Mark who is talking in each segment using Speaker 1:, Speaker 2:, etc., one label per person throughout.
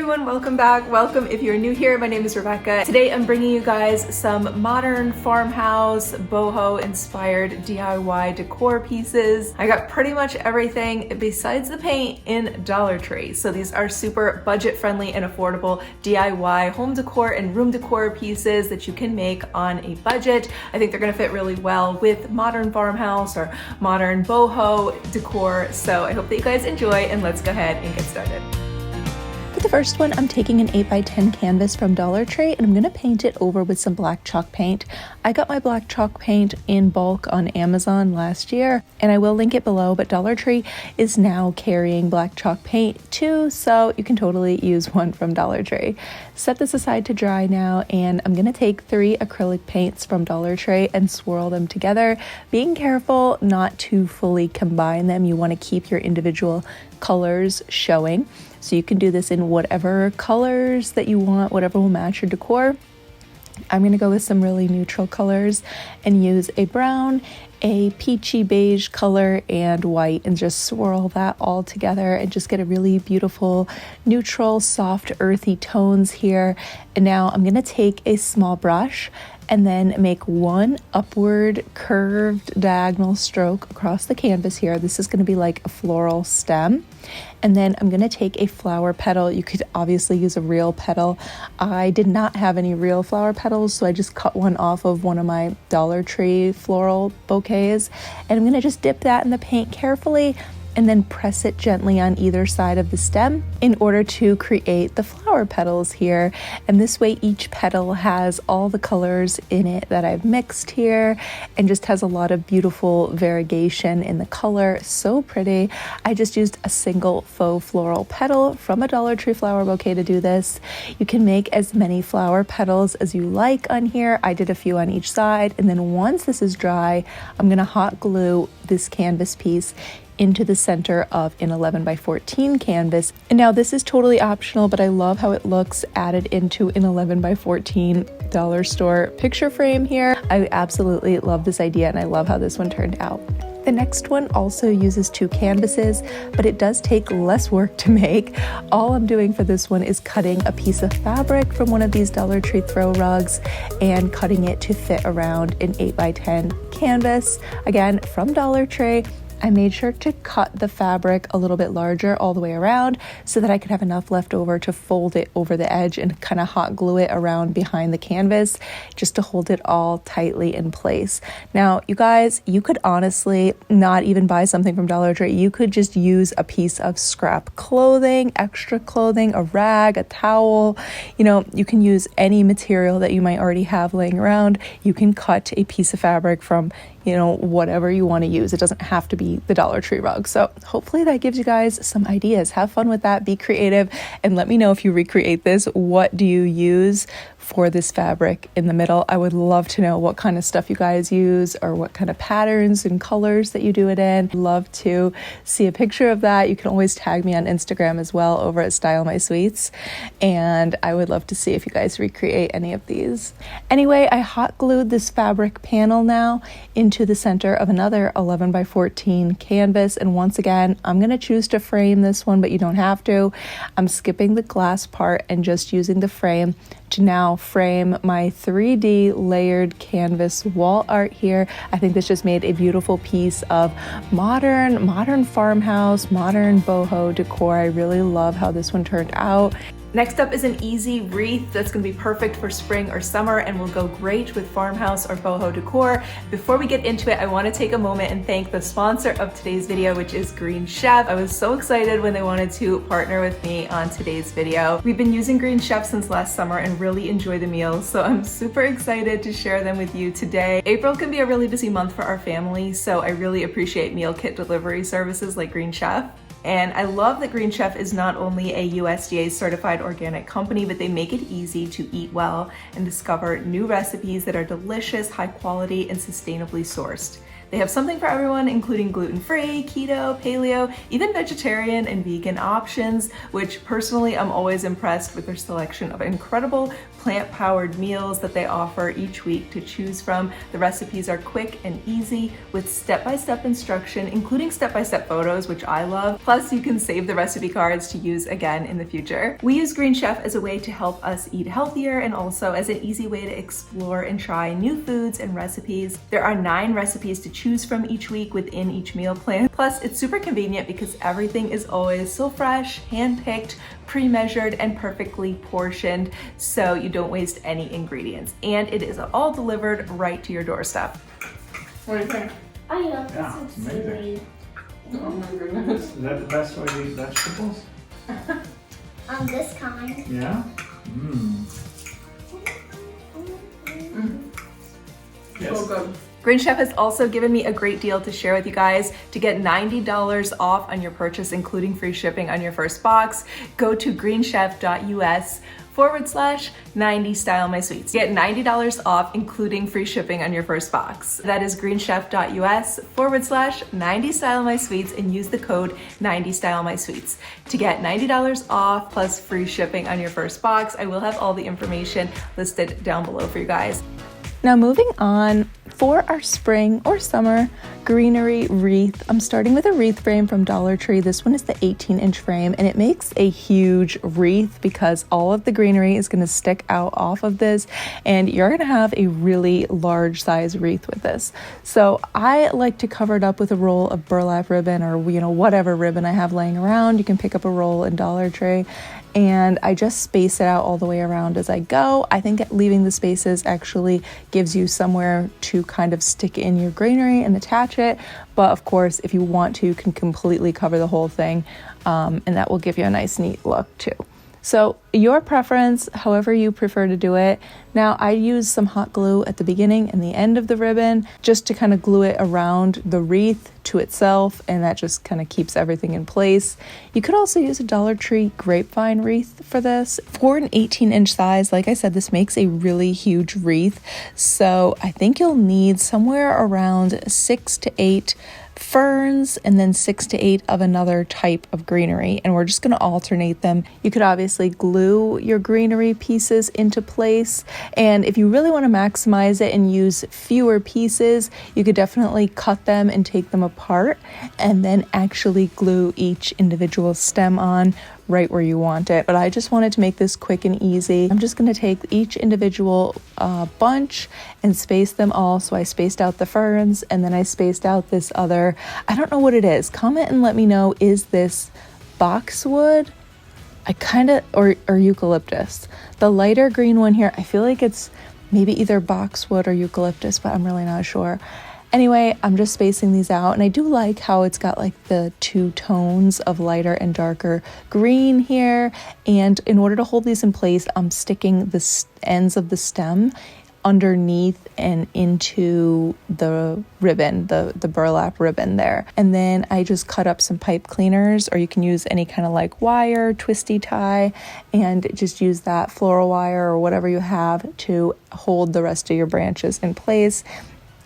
Speaker 1: everyone, welcome back. Welcome if you're new here. My name is Rebecca. Today I'm bringing you guys some modern farmhouse, boho inspired DIY decor pieces. I got pretty much everything besides the paint in Dollar Tree. So these are super budget friendly and affordable DIY home decor and room decor pieces that you can make on a budget. I think they're gonna fit really well with modern farmhouse or modern boho decor. So I hope that you guys enjoy, and let's go ahead and get started.
Speaker 2: For the first one, I'm taking an 8x10 canvas from Dollar Tree and I'm going to paint it over with some black chalk paint. I got my black chalk paint in bulk on Amazon last year, and I will link it below, but Dollar Tree is now carrying black chalk paint too, so you can totally use one from Dollar Tree. Set this aside to dry now, and I'm going to take 3 acrylic paints from Dollar Tree and swirl them together, being careful not to fully combine them. You want to keep your individual colors showing. So you can do this in whatever colors that you want, whatever will match your decor. I'm going to go with some really neutral colors and use a brown, a peachy beige color, and white, and just swirl that all together and just get a really beautiful neutral, soft, earthy tones here. And now I'm going to take a small brush and then make one upward curved diagonal stroke across the canvas here. This is going to be like a floral stem. And then I'm going to take a flower petal. You could obviously use a real petal. I did not have any real flower petals, so I just cut one off of one of my Dollar Tree floral bouquets. And I'm going to just dip that in the paint carefully and then press it gently on either side of the stem in order to create the flower petals here. And this way each petal has all the colors in it that I've mixed here and just has a lot of beautiful variegation in the color. So pretty. I just used a single faux floral petal from a Dollar Tree flower bouquet to do this. You can make as many flower petals as you like on here. I did a few on each side, and then once this is dry, I'm gonna hot glue this canvas piece into the center of an 11x14 canvas. And now this is totally optional, but I love how it looks added into an 11x14 dollar store picture frame here. I absolutely love this idea, and I love how this one turned out. The next one also uses 2 canvases, but it does take less work to make. All I'm doing for this one is cutting a piece of fabric from one of these Dollar Tree throw rugs and cutting it to fit around an 8x10 canvas. Again, from Dollar Tree. I made sure to cut the fabric a little bit larger all the way around so that I could have enough left over to fold it over the edge and kind of hot glue it around behind the canvas just to hold it all tightly in place. Now, you guys, you could honestly not even buy something from Dollar Tree. You could just use a piece of scrap clothing, extra clothing, a rag, a towel. You know, you can use any material that you might already have laying around. You can cut a piece of fabric from, you know, whatever you want to use. It doesn't have to be the Dollar Tree rug. So hopefully that gives you guys some ideas. Have fun with that, be creative, and let me know if you recreate this. What do you use for this fabric in the middle? I would love to know what kind of stuff you guys use or what kind of patterns and colors that you do it in. Love to see a picture of that. You can always tag me on Instagram as well over at Style My Sweets, and I would love to see if you guys recreate any of these. Anyway, I hot glued this fabric panel now into the center of another 11x14 canvas, and once again, I'm going to choose to frame this one, but you don't have to. I'm skipping the glass part and just using the frame to now frame my 3D layered canvas wall art here. I think this just made a beautiful piece of modern farmhouse, modern boho decor. I really love how this one turned out.
Speaker 1: Next up is an easy wreath that's going to be perfect for spring or summer and will go great with farmhouse or boho decor. Before we get into it, I want to take a moment and thank the sponsor of today's video, which is GreenChef. I was so excited when they wanted to partner with me on today's video. We've been using GreenChef since last summer and really enjoy the meals, so I'm super excited to share them with you today. April can be a really busy month for our family, so I really appreciate meal kit delivery services like GreenChef. And I love that GreenChef is not only a USDA certified organic company, but they make it easy to eat well and discover new recipes that are delicious, high quality, and sustainably sourced. They have something for everyone, including gluten-free, keto, paleo, even vegetarian and vegan options, which personally I'm always impressed with their selection of incredible plant-powered meals that they offer each week to choose from. The recipes are quick and easy with step-by-step instruction, including step-by-step photos, which I love. Plus, you can save the recipe cards to use again in the future. We use GreenChef as a way to help us eat healthier and also as an easy way to explore and try new foods and recipes. There are 9 recipes to choose from each week within each meal plan. Plus, it's super convenient because everything is always so fresh, hand-picked, pre-measured, and perfectly portioned, so you don't waste any ingredients. And it is all delivered right to your doorstep. What do you think?
Speaker 3: I love
Speaker 4: Yeah,
Speaker 3: this
Speaker 4: amazing.
Speaker 1: Oh my goodness.
Speaker 4: Is that the best way to eat vegetables?
Speaker 3: This kind.
Speaker 4: Yeah? Mmm. Yes.
Speaker 1: So good. GreenChef has also given me a great deal to share with you guys. To get $90 off on your purchase, including free shipping on your first box, go to greenchef.us/90 Style My Sweets. Get $90 off, including free shipping on your first box. That is greenchef.us/90 Style My Sweets and use the code 90 Style My Sweets to get $90 off plus free shipping on your first box. I will have all the information listed down below for you guys.
Speaker 2: Now moving on, for our spring or summer greenery wreath, I'm starting with a wreath frame from Dollar Tree. This one is the 18-inch frame, and it makes a huge wreath because all of the greenery is going to stick out off of this, and you're going to have a really large size wreath with this. So I like to cover it up with a roll of burlap ribbon or, whatever ribbon I have laying around. You can pick up a roll in Dollar Tree, and I just space it out all the way around as I go. I think leaving the spaces actually gives you somewhere to kind of stick in your greenery and attach it. But of course, if you want to, you can completely cover the whole thing, and that will give you a nice, neat look too. So your preference, however you prefer to do it. Now I use some hot glue at the beginning and the end of the ribbon just to kind of glue it around the wreath to itself, and that just kind of keeps everything in place. You could also use a Dollar Tree grapevine wreath for this. For an 18-inch size, like I said, this makes a really huge wreath. So I think you'll need somewhere around 6 to 8 ferns and then 6 to 8 of another type of greenery, and we're just going to alternate them. You could obviously glue your greenery pieces into place, and if you really want to maximize it and use fewer pieces, you could definitely cut them and take them apart and then actually glue each individual stem on right where you want it. But I just wanted to make this quick and easy. I'm just going to take each individual bunch and space them all. So I spaced out the ferns, and then I spaced out this other, I don't know what it is. Comment and let me know, is this boxwood? Or eucalyptus. The lighter green one here, I feel like it's maybe either boxwood or eucalyptus, but I'm really not sure. Anyway, I'm just spacing these out, and I do like how it's got like the 2 tones of lighter and darker green here. And in order to hold these in place, I'm sticking the ends of the stem underneath and into the ribbon, the burlap ribbon there. And then I just cut up some pipe cleaners, or you can use any kind of like wire, twisty tie, and just use that floral wire or whatever you have to hold the rest of your branches in place.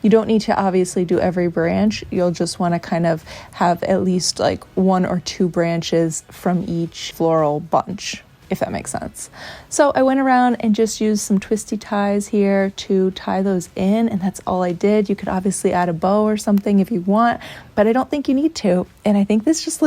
Speaker 2: You don't need to obviously do every branch. You'll just want to kind of have at least like 1 or 2 branches from each floral bunch, if that makes sense. So I went around and just used some twisty ties here to tie those in, and that's all I did. You could obviously add a bow or something if you want, but I don't think you need to. And I think this just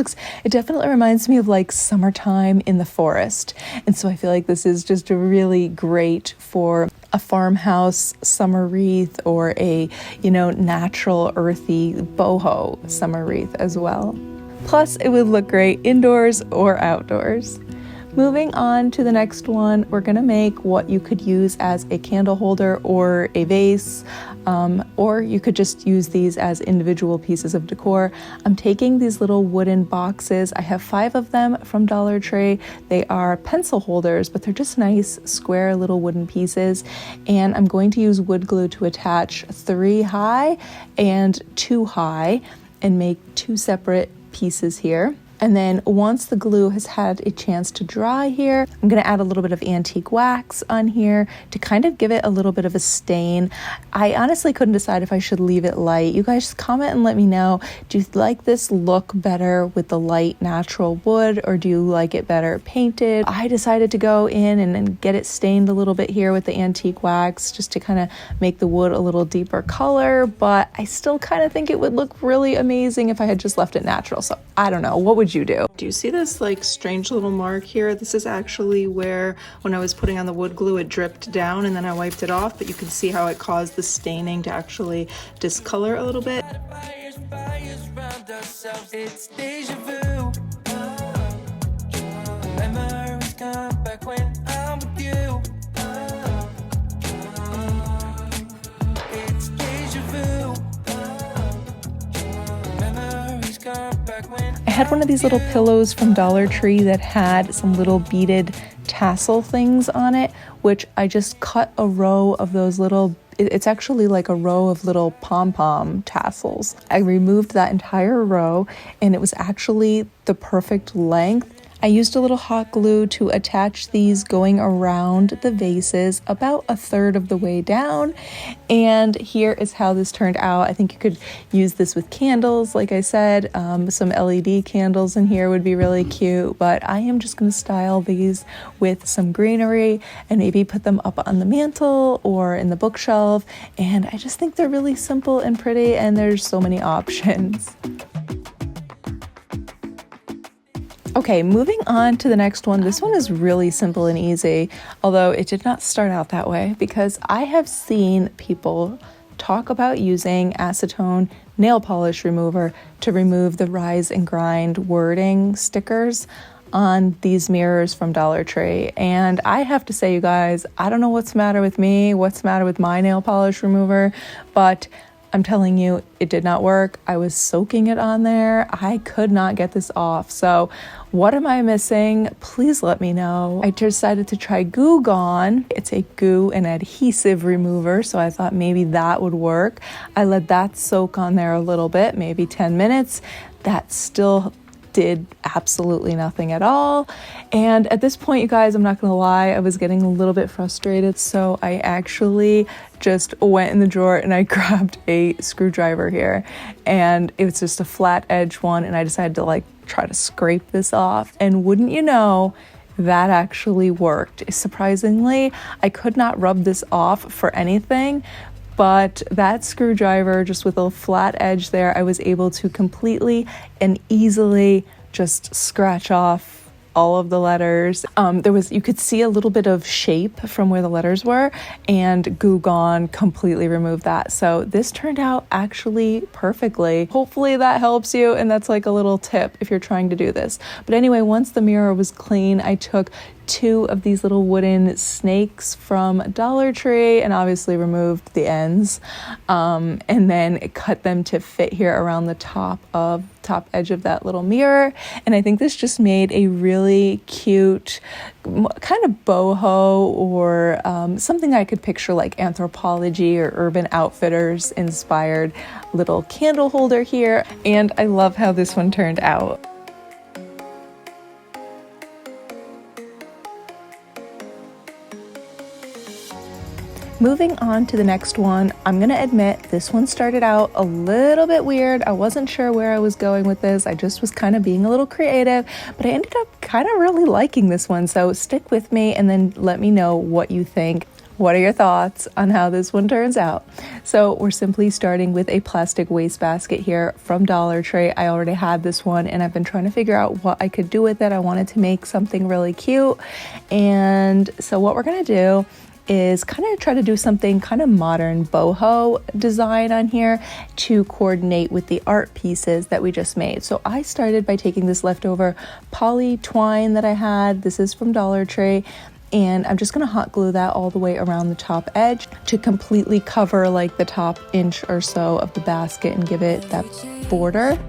Speaker 2: it definitely reminds me of like summertime in the forest. And so I feel like this is just really great for a farmhouse summer wreath or a, natural earthy boho summer wreath as well. Plus, it would look great indoors or outdoors. Moving on to the next one, we're going to make what you could use as a candle holder or a vase, or you could just use these as individual pieces of decor. I'm taking these little wooden boxes. I have 5 of them from Dollar Tree. They are pencil holders, but they're just nice square little wooden pieces. And I'm going to use wood glue to attach 3 high and 2 high and make 2 separate pieces here. And then once the glue has had a chance to dry here, I'm going to add a little bit of antique wax on here to kind of give it a little bit of a stain. I honestly couldn't decide if I should leave it light. You guys comment and let me know. Do you like this look better with the light natural wood, or do you like it better painted? I decided to go in and get it stained a little bit here with the antique wax just to kind of make the wood a little deeper color, but I still kind of think it would look really amazing if I had just left it natural. So I don't know. What would you do? Do you see this like strange little mark here? This is actually where when I was putting on the wood glue it dripped down and then I wiped it off, but you can see how it caused the staining to actually discolor a little bit.
Speaker 5: It's deja vu. Memories come back when I'm with you. It's deja vu. Memories come back when
Speaker 2: I had one of these little pillows from Dollar Tree that had some little beaded tassel things on it, which I just cut a row of those little, it's actually like a row of little pom-pom tassels. I removed that entire row and it was actually the perfect length. I used a little hot glue to attach these going around the vases about a third of the way down. And here is how this turned out. I think you could use this with candles. Like I said, some LED candles in here would be really cute, but I am just going to style these with some greenery and maybe put them up on the mantle or in the bookshelf. And I just think they're really simple and pretty, and there's so many options. Okay, moving on to the next one. This one is really simple and easy, although it did not start out that way because I have seen people talk about using acetone nail polish remover to remove the rise and grind wording stickers on these mirrors from Dollar Tree. And I have to say, you guys, I don't know what's the matter with me, what's the matter with my nail polish remover, but I'm telling you, it did not work. I was soaking it on there. I could not get this off. So what am I missing? Please let me know. I decided to try Goo Gone. It's a goo and adhesive remover, so I thought maybe that would work. I let that soak on there a little bit, maybe 10 minutes. That still did absolutely nothing at all. And at this point, you guys, I'm not gonna lie, I was getting a little bit frustrated, so I actually just went in the drawer and I grabbed a screwdriver here, and it was just a flat edge one, and I decided to like try to scrape this off, and wouldn't you know, that actually worked. Surprisingly, I could not rub this off for anything, but that screwdriver, just with a flat edge there, I was able to completely and easily just scratch off all of the letters. You could see a little bit of shape from where the letters were, and Goo Gone completely removed that. So this turned out actually perfectly. Hopefully that helps you, and that's like a little tip if you're trying to do this. But anyway, once the mirror was clean, I took 2 of these little wooden snakes from Dollar Tree and obviously removed the ends, and then cut them to fit here around the top edge of that little mirror. And I think this just made a really cute kind of boho, or something I could picture like Anthropology or Urban Outfitters inspired little candle holder here. And I love how this one turned out. Moving on to the next one, I'm gonna admit this one started out a little bit weird. I wasn't sure where I was going with this. I just was kind of being a little creative, but I ended up kind of really liking this one. So stick with me and then let me know what you think. What are your thoughts on how this one turns out? So we're simply starting with a plastic wastebasket here from Dollar Tree. I already had this one and I've been trying to figure out what I could do with it. I wanted to make something really cute. And so what we're gonna do is kind of try to do something kind of modern boho design on here to coordinate with the art pieces that we just made. So I started by taking this leftover poly twine that I had. This is from Dollar Tree. And I'm just gonna hot glue that all the way around the top edge to completely cover like the top inch or so of the basket and give it that border.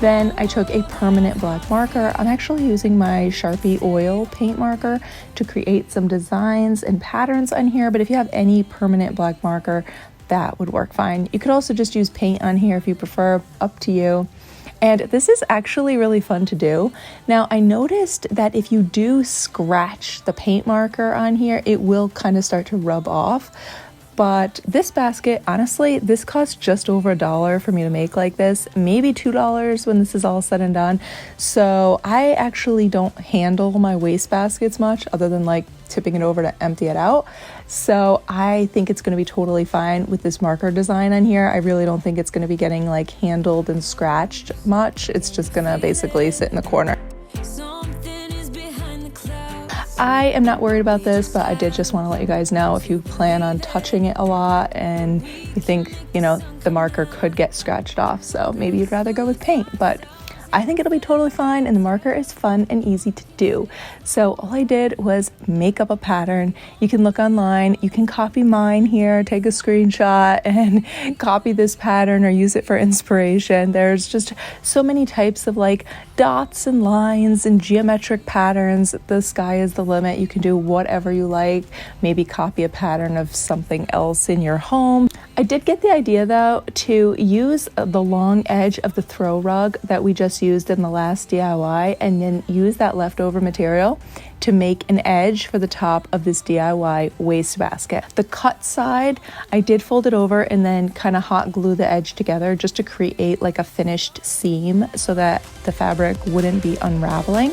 Speaker 2: Then I took a permanent black marker. I'm actually using my Sharpie oil paint marker to create some designs and patterns on here, but if you have any permanent black marker, that would work fine. You could also just use paint on here if you prefer, up to you. And this is actually really fun to do. Now, I noticed that if you do scratch the paint marker on here, it will kind of start to rub off. But this basket, honestly, this cost just over $1 for me to make like this, maybe $2 when this is all said and done. So I actually don't handle my waste baskets much other than like tipping it over to empty it out. So I think it's going to be totally fine with this marker design on here. I really don't think it's going to be getting like handled and scratched much. It's just going to basically sit in the corner. I am not worried about this, but I did just want to let you guys know if you plan on touching it a lot and you think, you know, the marker could get scratched off. So maybe you'd rather go with paint, but I think it'll be totally fine, and the marker is fun and easy to do. So all I did was make up a pattern. You can look online, you can copy mine here, take a screenshot and copy this pattern or use it for inspiration. There's just so many types of like dots and lines and geometric patterns. The sky is the limit. You can do whatever you like. Maybe copy a pattern of something else in your home. I did get the idea though to use the long edge of the throw rug that we just used in the last DIY, and then use that leftover material to make an edge for the top of this DIY waste basket. The cut side, I did fold it over and then kind of hot glue the edge together just to create like a finished seam so that the fabric wouldn't be unraveling.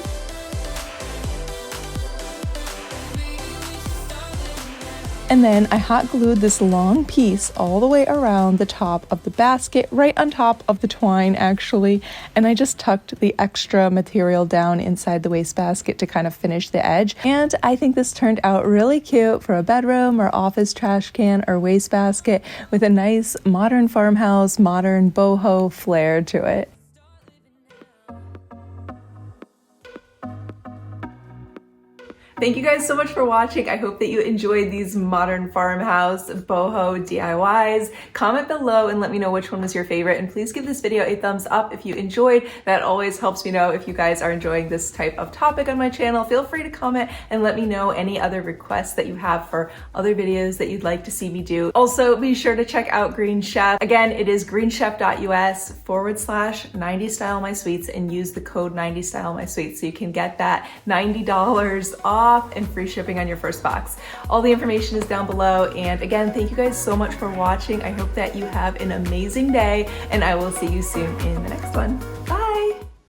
Speaker 2: And then I hot glued this long piece all the way around the top of the basket, right on top of the twine actually. And I just tucked the extra material down inside the waste basket to kind of finish the edge. And I think this turned out really cute for a bedroom or office trash can or waste basket with a nice modern farmhouse, modern boho flair to it.
Speaker 1: Thank you guys so much for watching. I hope that you enjoyed these modern farmhouse boho DIYs. Comment below and let me know which one was your favorite, and please give this video a thumbs up if you enjoyed. That always helps me know if you guys are enjoying this type of topic on my channel. Feel free to comment and let me know any other requests that you have for other videos that you'd like to see me do. Also, be sure to check out GreenChef. Again, it is greenchef.us/90 style my sweets, and use the code 90 style my sweets so you can get that $90 off and free shipping on your first box. All the information is down below, and again, thank you guys so much for watching. I hope that you have an amazing day, and I will see you soon in the next one. Bye!